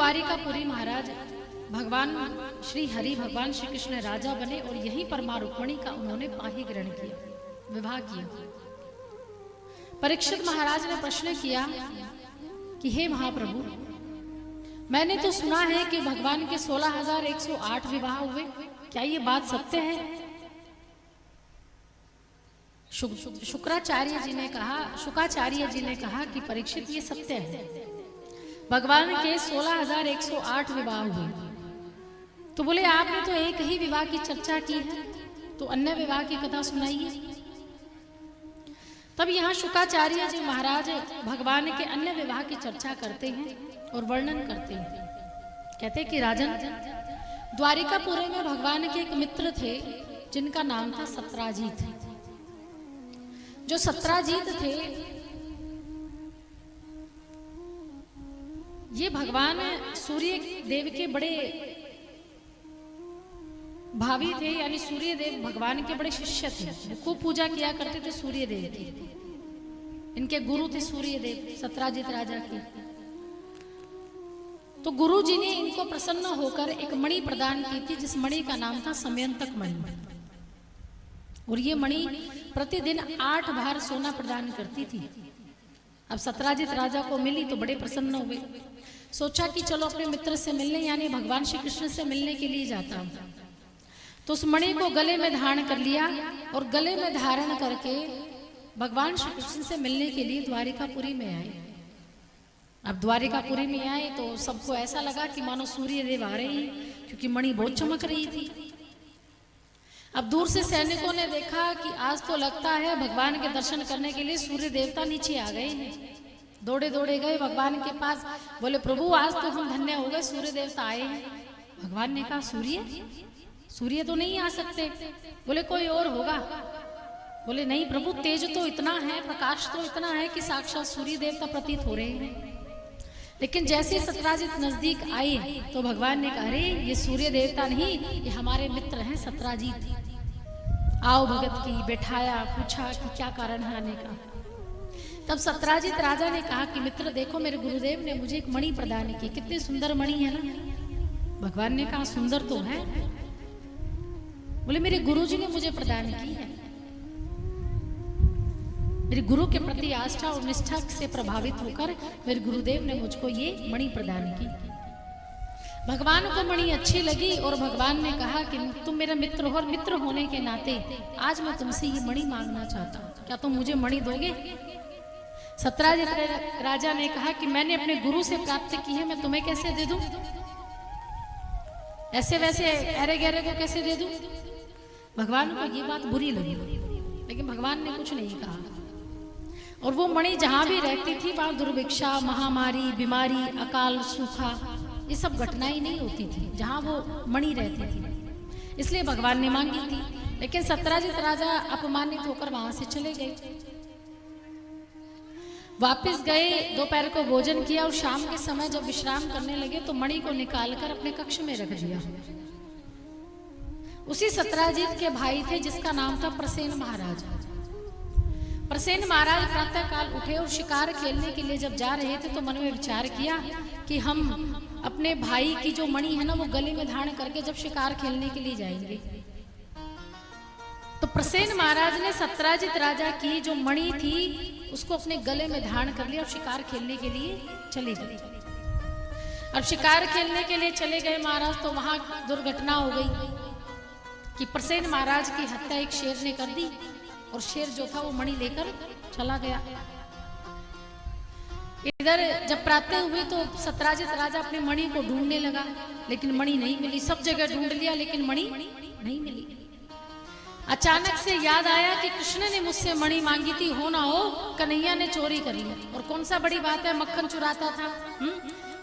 द्वारिकापुरी महाराज भगवान श्री हरि भगवान श्री कृष्ण राजा बने और यहीं पर मां रुक्मिणी का उन्होंने पाही ग्रहण किया, विवाह किया। परीक्षित महाराज ने प्रश्न किया कि हे महाप्रभु, मैंने तो सुना है कि भगवान के 16,108 विवाह हुए, क्या ये बात सत्य है? शुक्राचार्य जी ने कहा कि परीक्षित ये सत्य है, भगवान के 16,108 विवाह हुए। तो बोले आपने तो एक ही विवाह की चर्चा की है, तो अन्य विवाह की कथा सुनाइए। तब यहाँ शुक्राचार्य जी महाराज भगवान के अन्य विवाह की चर्चा करते हैं और वर्णन करते हैं। कहते कि राजन, द्वारिकापुरी में भगवान के एक मित्र थे जिनका नाम था सत्राजीत। जो सत्राजीत थे ये भगवान सूर्य देव के बड़े भावी थे, यानी सूर्य देव भगवान के बड़े शिष्य थे। खूब पूजा किया करते थे सूर्य देव की। इनके गुरु थे सूर्य देव, सत्राजीत राजा के। तो गुरु जी ने इनको प्रसन्न होकर एक मणि प्रदान की थी, जिस मणि का नाम था समयंतक मणि। और ये मणि प्रतिदिन 8 बार सोना प्रदान करती थी। अब सत्राजीत राजा को मिली तो बड़े प्रसन्न हुए। सोचा कि चलो अपने मित्र से मिलने, यानी भगवान श्री कृष्ण से मिलने के लिए जाता हूं। तो उस मणि को गले में धारण कर लिया और गले में धारण करके भगवान श्री कृष्ण से मिलने के लिए द्वारिकापुरी में आए। अब द्वारिकापुरी में आए तो सबको ऐसा लगा कि मानो सूर्य देव आ रहे हैं, क्योंकि मणि बहुत चमक रही थी। अब दूर से सैनिकों ने देखा कि आज तो लगता है भगवान के दर्शन करने के लिए सूर्य देवता नीचे आ गए हैं। दौड़े दौड़े गए भगवान के पास, बोले प्रभु आज तो हम धन्य हो गए, सूर्य देवता आए हैं। भगवान ने कहा सूर्य तो नहीं आ सकते। बोले कोई और होगा। बोले नहीं प्रभु, तेज तो इतना है, प्रकाश तो इतना है कि साक्षात सूर्य देवता प्रतीत हो रहे हैं। लेकिन जैसे सत्राजीत नजदीक आए तो भगवान ने कहा, अरे ये सूर्य देवता नहीं, ये हमारे मित्र हैं सत्राजीत। आओ भगत की, बैठाया, पूछा कि क्या कारण है आने का। तब सत्राजीत राजा ने कहा कि मित्र देखो, मेरे गुरुदेव ने मुझे एक मणि प्रदान की, कितनी सुंदर मणि है ना। भगवान ने कहा सुंदर तो है। बोले मेरे गुरुजी ने मुझे प्रदान की है। मेरे गुरु के प्रति आस्था और निष्ठा से प्रभावित होकर मेरे गुरुदेव ने मुझको ये मणि प्रदान की। भगवान को मणि अच्छी लगी और भगवान ने कहा कि तुम मेरा मित्र हो, और मित्र होने के नाते आज मैं तुमसे ये मणि मांगना चाहता हूँ, क्या तुम मुझे मणि दोगे? सत्राजीत राजा ने कहा कि मैंने अपने गुरु से प्राप्त की है, मैं तुम्हें कैसे दे दूं? ऐसे वैसे अरे गहरे को कैसे दे दूं? भगवान को ये बात बुरी लगी, लेकिन भगवान ने कुछ नहीं कहा। और वो मणि जहां भी रहती थी वहां दुर्भिक्षा, महामारी, बीमारी, अकाल, सूखा, ये सब घटनाएं नहीं होती थी जहां वो मणि रहती थी। इसलिए भगवान ने मांगी थी। लेकिन सत्राजीत राजा अपमानित होकर वहां से चले गए। वापस गए, दोपहर को भोजन किया और शाम के समय जब विश्राम करने लगे तो मणि को निकालकर अपने कक्ष में रख दिया। उसी सत्राजीत के भाई थे जिसका नाम था प्रसेन महाराज। प्रसेन महाराज प्रातः काल उठे और शिकार खेलने के लिए जब जा रहे थे तो मन में विचार किया कि हम अपने भाई की जो मणि है ना वो गले में धारण करके जब शिकार खेलने के लिए जाएंगे। तो प्रसेन महाराज ने सत्राजीत राजा की जो मणि थी उसको अपने गले में धारण कर लिया और शिकार खेलने के लिए चले गए। अब शिकार खेलने के लिए चले गए महाराज, तो वहां दुर्घटना हो गई कि प्रसेन महाराज की हत्या एक शेर ने कर दी और शेर जो था वो मणि लेकर चला गया। इधर जब प्रातः हुए तो सत्राजीत राजा अपने मणि को ढूंढने लगा, लेकिन मणि नहीं मिली। सब जगह ढूंढ लिया लेकिन मणि नहीं मिली। अचानक से याद आया कि कृष्ण ने मुझसे मणि मांगी थी, हो ना हो कन्हैया ने चोरी कर ली। और कौन सा बड़ी बात है, मक्खन चुराता था,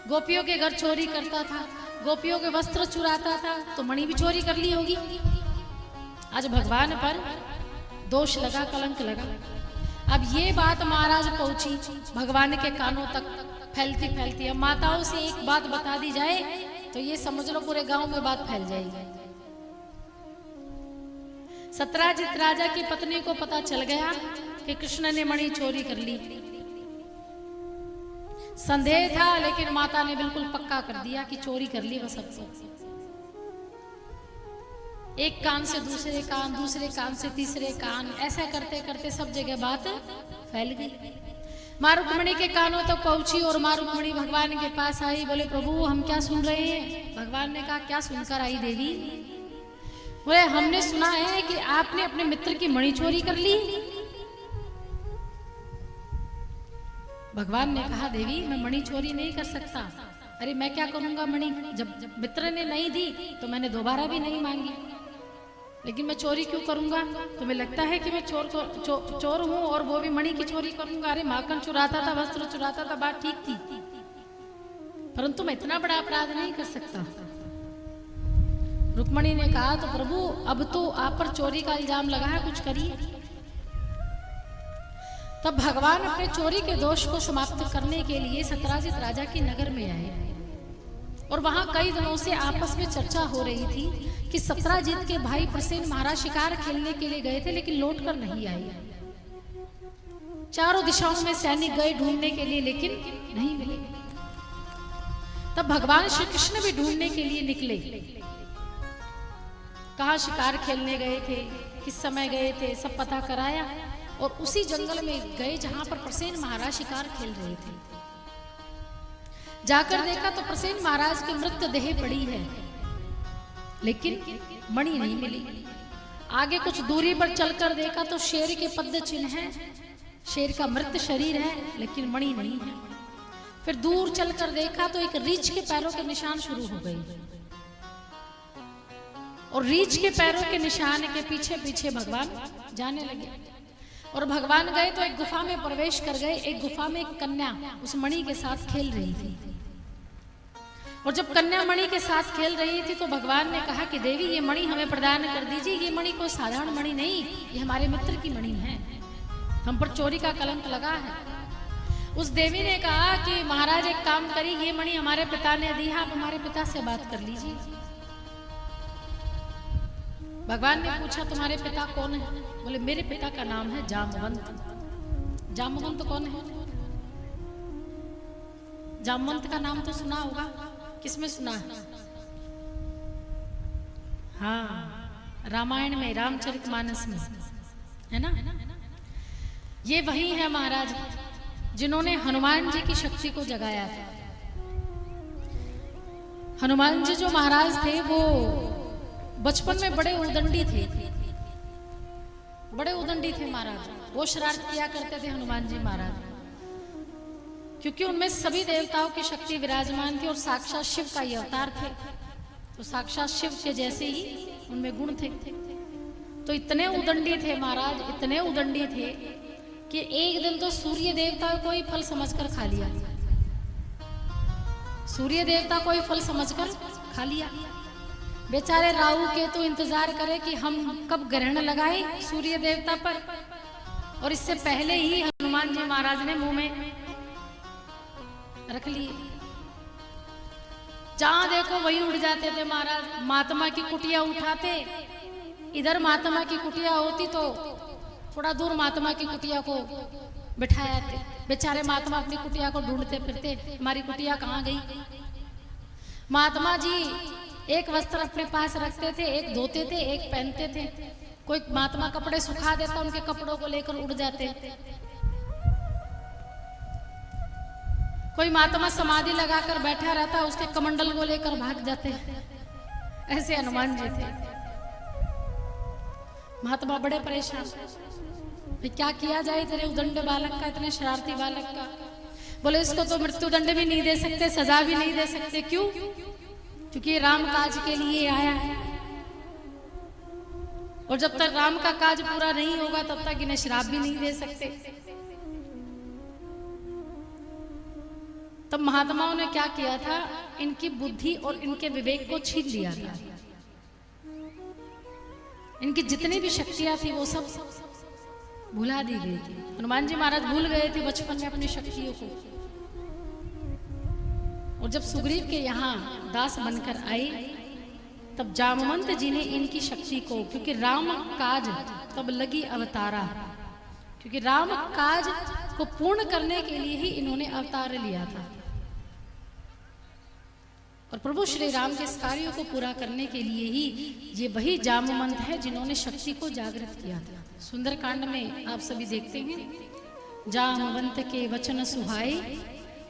गोपियों के घर चोरी करता था, गोपियों के वस्त्र चुराता था, तो मणि भी चोरी कर ली होगी। आज भगवान पर दोष लगा, कलंक लगा। अब ये बात महाराज पहुंची भगवान के कानों तक फैलती फैलती। अब माताओं से एक बात बता दी जाए तो ये समझ लो पूरे गांव में बात फैल जाएगी। सत्राजीत राजा की पत्नी को पता चल गया कि कृष्ण ने मणि चोरी कर ली। संदेह था, लेकिन माता ने बिल्कुल पक्का कर दिया कि चोरी कर ली बस अब। एक कान से दूसरे कान, दूसरे कान से तीसरे कान, ऐसा करते करते सब जगह बात फैल गई। माँ रुक्मिणी के कानों तक पहुंची और माँ रुक्मिणी भगवान के पास आई। बोले प्रभु हम क्या सुन रहे हैं? भगवान ने कहा क्या सुनकर आई देवी? बोले हमने सुना है कि आपने अपने मित्र की मणि चोरी कर ली। भगवान ने कहा देवी मैं मणि चोरी नहीं कर सकता। अरे मैं क्या करूंगा मणि? जब मित्र ने नहीं दी तो मैंने दोबारा भी नहीं मांगी, लेकिन मैं चोरी क्यों करूंगा? तुम्हें लगता है कि मैं चोर हूं और वो भी मणि की चोरी करूंगा? अरे माखन चुराता था, वस्त्र चुराता था, बात ठीक थी, परंतु मैं इतना बड़ा अपराध नहीं कर सकता। रुक्मिणी ने कहा तो प्रभु अब तो आप पर चोरी का इल्जाम लगा है, कुछ करिए। तब भगवान अपने चोरी के दोष को समाप्त करने के लिए सत्राजित राजा के नगर में आए और वहां कई दिनों से आपस में चर्चा हो रही थी कि सत्राजित के भाई प्रसेन महाराज शिकार खेलने के लिए गए थे लेकिन लौट कर नहीं आए। चारों दिशाओं में सैनिक गए ढूंढने के लिए लेकिन नहीं मिले। तब भगवान श्री कृष्ण भी ढूंढने के लिए निकले। कहाँ शिकार खेलने गए थे, किस समय गए थे, सब पता कराया और उसी जंगल में गए जहां पर प्रसेन महाराज शिकार खेल रहे थे। जाकर देखा तो प्रसेन महाराज की मृत देह पड़ी है, लेकिन मणि नहीं मिली। आगे कुछ दूरी पर चलकर देखा तो शेर के पद्म चिन्ह है, शेर का मृत शरीर है, लेकिन मणि नहीं है। फिर दूर चलकर देखा तो एक रीछ के पैरों के निशान शुरू हो गए और रीछ के पैरों के निशान के पीछे पीछे भगवान जाने लगे। और भगवान गए तो एक गुफा में प्रवेश कर गए। एक गुफा में एक कन्या उस मणि के साथ खेल रही थी और जब कन्या मणि के साथ खेल रही थी तो भगवान ने कहा कि देवी ये मणि हमें प्रदान कर दीजिए। ये मणि कोई साधारण मणि नहीं, ये हमारे मित्र की मणि है, हम पर चोरी का कलंक लगा है। उस देवी ने कहा कि महाराज एक काम करिए, ये मणि हमारे पिता ने दी है, आप हमारे पिता से बात कर लीजिए। भगवान ने पूछा तुम्हारे पिता कौन है? बोले मेरे पिता का नाम है जामवंत। जामवंत कौन है? जामवंत का नाम तो सुना होगा, किसमें सुना है? हाँ, रामायण में, रामचरितमानस में, है ना? ये वही है महाराज जिन्होंने हनुमान जी की शक्ति को जगाया था। हनुमान जी जो महाराज थे वो बचपन में बड़े उदंडी थे, बड़े उदंडी थे महाराज। वो शरारत किया करते थे हनुमान जी महाराज, क्योंकि उनमें सभी देवताओं की शक्ति विराजमान थी और साक्षात शिव का ये अवतार थे, तो साक्षात शिव के जैसे ही उनमें गुण थे। तो इतने उदंडी थे महाराज, इतने उदंडी थे कि एक दिन तो सूर्य देवता को ही फल समझकर खा लिया। सूर्य देवता को ही फल समझकर खा लिया। बेचारे राहु केतु इंतजार करे कि हम कब ग्रहण लगाए सूर्य देवता पर, और इससे पहले ही हनुमान जी महाराज ने मुंह में रख लिए। जहां देखो वही उड़ जाते थे महाराज। महात्मा की कुटिया उठाते, इधर महात्मा की कुटिया होती तो थोड़ा दूर महात्मा की कुटिया को बिठाया थे। बेचारे महात्मा अपनी कुटिया को ढूंढते फिरते, हमारी कुटिया कहाँ गई। महात्मा जी एक वस्त्र अपने पास रखते थे, एक धोते थे, एक पहनते थे। कोई महात्मा कपड़े सुखा देता, उनके कपड़ों को लेकर उड़ जाते। कोई महात्मा समाधि लगाकर बैठा रहता, उसके कमंडल को लेकर भाग जाते। ऐसे हनुमान जी थे। महात्मा बड़े परेशान, क्या किया जाए तेरे उदंड बालक का, इतने शरारती बालक का। बोले इसको तो मृत्यु दंड भी नहीं दे सकते, सजा भी नहीं दे सकते। क्यों? क्योंकि राम काज के लिए आया है और जब तक राम का काज पूरा नहीं होगा तब तक इन्हें श्राप भी नहीं दे सकते। तब महात्माओं ने क्या किया था, इनकी बुद्धि और इनके विवेक को छीन लिया था। इनकी जितनी भी शक्तियां थी वो सब भुला दी गई थी। हनुमान जी महाराज भूल गए थे बचपन में अपनी शक्तियों को। और जब सुग्रीव के यहाँ दास बनकर आए तब जामवंत जी ने इनकी शक्ति को, क्योंकि राम काज तब लगी अवतारा, क्योंकि राम काज को पूर्ण करने के लिए ही इन्होंने अवतार लिया था। और प्रभु श्री राम के इस कार्यों को पूरा करने के लिए ही ये वही जामवंत है जिन्होंने शक्ति को जागृत किया था। सुंदरकांड में आप सभी देखते हैं, जामवंत के वचन सुहाए,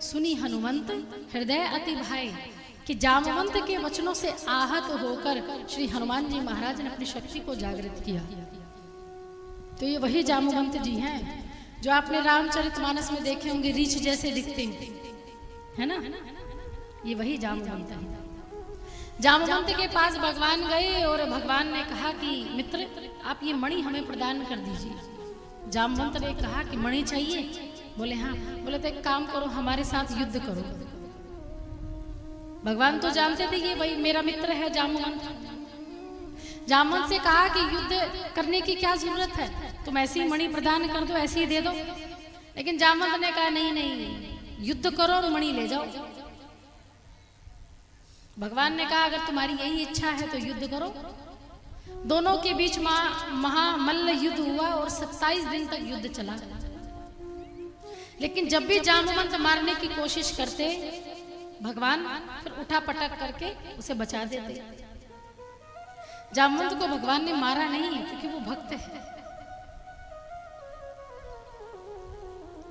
सुनी हनुमंत हृदय अति भाए, कि जामवंत के वचनों से आहत होकर श्री हनुमान जी महाराज ने अपनी शक्ति को जागृत किया। तो ये वही जामवंत जी हैं जो आपने रामचरितमानस में देखे होंगे, रीछ जैसे दिखते हैं, है ना? ये वही जामवंत है। जामवंत के पास भगवान गए और भगवान ने कहा कि मित्र, आप ये मणि हमें प्रदान कर दीजिए। जामवंत ने कहा कि मणि चाहिए? बोले हाँ। बोले तो एक काम करो, हमारे साथ युद्ध करो। भगवान तो जानते थे ये भाई मेरा मित्र है जामवंत। जामवंत से कहा कि युद्ध करने की क्या जरूरत है, तुम ऐसी मणि प्रदान कर दो, ऐसी दे दो। लेकिन जामवंत ने कहा नहीं नहीं, युद्ध करो और मणि ले जाओ। भगवान ने कहा अगर तुम्हारी यही इच्छा है तो युद्ध करो। दोनों के बीच महामल्ल युद्ध हुआ और 27 दिन तक युद्ध चला। लेकिन जब भी जामवंत मारने की कोशिश करते, भगवान फिर उठा पटक करके उसे बचा देते। जामवंत को भगवान ने मारा नहीं क्योंकि वो भक्त है,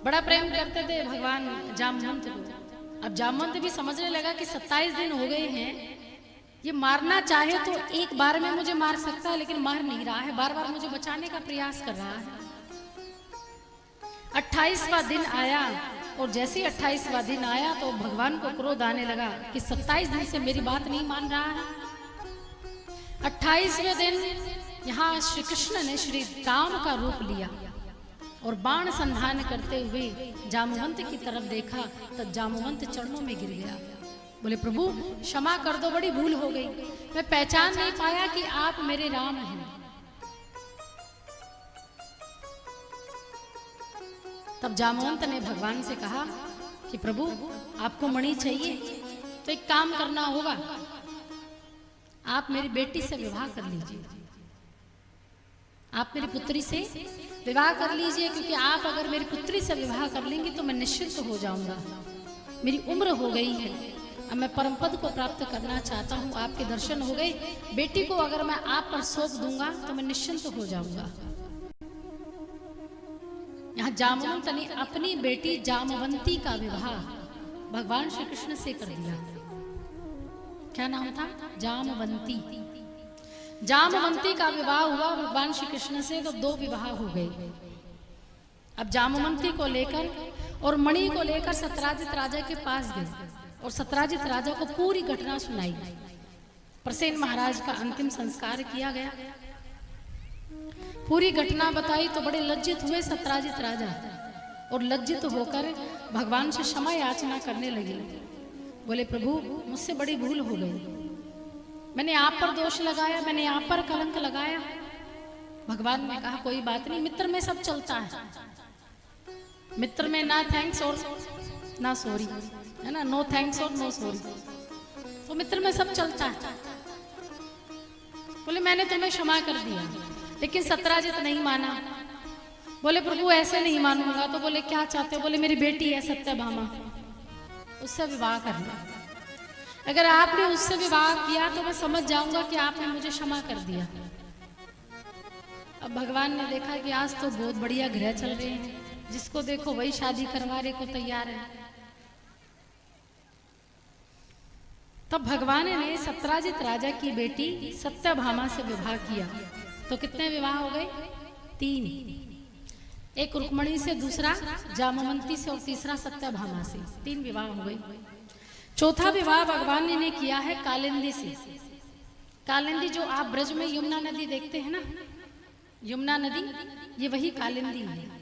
बड़ा प्रेम करते थे भगवान जामवंत को। अब जामवंत भी समझने लगा कि 27 दिन हो गए हैं, ये मारना चाहे तो एक बार में मुझे मार सकता है, लेकिन मार नहीं रहा है, बार बार मुझे बचाने का प्रयास कर रहा है। 28वां दिन आया और जैसे ही 28वां दिन आया तो भगवान को क्रोध आने लगा कि 27 दिन से मेरी बात नहीं मान रहा है। 28वें दिन यहाँ श्री कृष्ण ने श्री राम का रूप लिया और बाण संधान करते हुए जामवंत की तरफ देखा तो जामवंत चरणों में गिर गया। बोले प्रभु क्षमा कर दो, बड़ी भूल हो गई, मैं पहचान नहीं पाया कि आप मेरे राम हैं। तब जामवंत ने भगवान से कहा कि प्रभु आपको मणि चाहिए तो एक काम करना होगा, आप मेरी बेटी से विवाह कर लीजिए, आप मेरी पुत्री से विवाह कर लीजिए, क्योंकि आप अगर मेरी पुत्री से विवाह कर लेंगी तो मैं निश्चिंत हो जाऊंगा। मेरी उम्र हो गई है, अब मैं परम पद को प्राप्त करना चाहता हूँ, आपके दर्शन हो गए, बेटी को अगर मैं आप पर सौंप दूंगा तो मैं निश्चिंत हो जाऊंगा। यहाँ जामवंत ने अपनी बेटी जामवंती का विवाह भगवान श्री कृष्ण से कर दिया। क्या नाम था? जामवंती। जामवंती का विवाह हुआ भगवान श्री कृष्ण से, तो 2 विवाह हो गए। अब जामवंती को लेकर और मणि को लेकर सत्यराजित राजा के पास गए और सत्यराजित राजा को पूरी घटना सुनाई। प्रसेन महाराज का अंतिम संस्कार किया गया, पूरी घटना बताई तो बड़े लज्जित हुए सत्यराजित राजा और लज्जित होकर भगवान से क्षमा याचना करने लगे। बोले प्रभु मुझसे बड़ी भूल हो गई, मैंने आप पर दोष लगाया, मैंने आप पर कलंक लगाया। भगवान ने कहा कोई बात नहीं, मित्र में सब चलता है, मित्र में ना थैंक्स और ना सॉरी, है ना, नो थैंक्स और नो सॉरी, तो मित्र में सब चलता है। बोले मैंने तुम्हें क्षमा कर दिया, लेकिन सत्यराजित नहीं माना। बोले प्रभु ऐसे नहीं मानूंगा। तो बोले क्या चाहते हो? बोले मेरी बेटी है सत्यभामा, उससे विवाह करना। अगर आपने उससे विवाह किया तो मैं समझ जाऊंगा कि आपने मुझे क्षमा कर दिया। अब भगवान ने देखा कि आज तो बहुत बढ़िया ग्रह चल रहे हैं, जिसको देखो वही शादी करवाने को तैयार है। तब भगवान ने सत्यराजित राजा की बेटी सत्यभामा से विवाह किया। तो कितने विवाह हो गए? 3। एक रुक्मणी से, दूसरा जामवंती से और तीसरा सत्यभामा से। 3 विवाह हो गए। चौथा विवाह भगवान ने किया है कालिंदी से। कालिंदी जो आप ब्रज में यमुना नदी देखते हैं ना, यमुना नदी, ये वही कालिंदी है।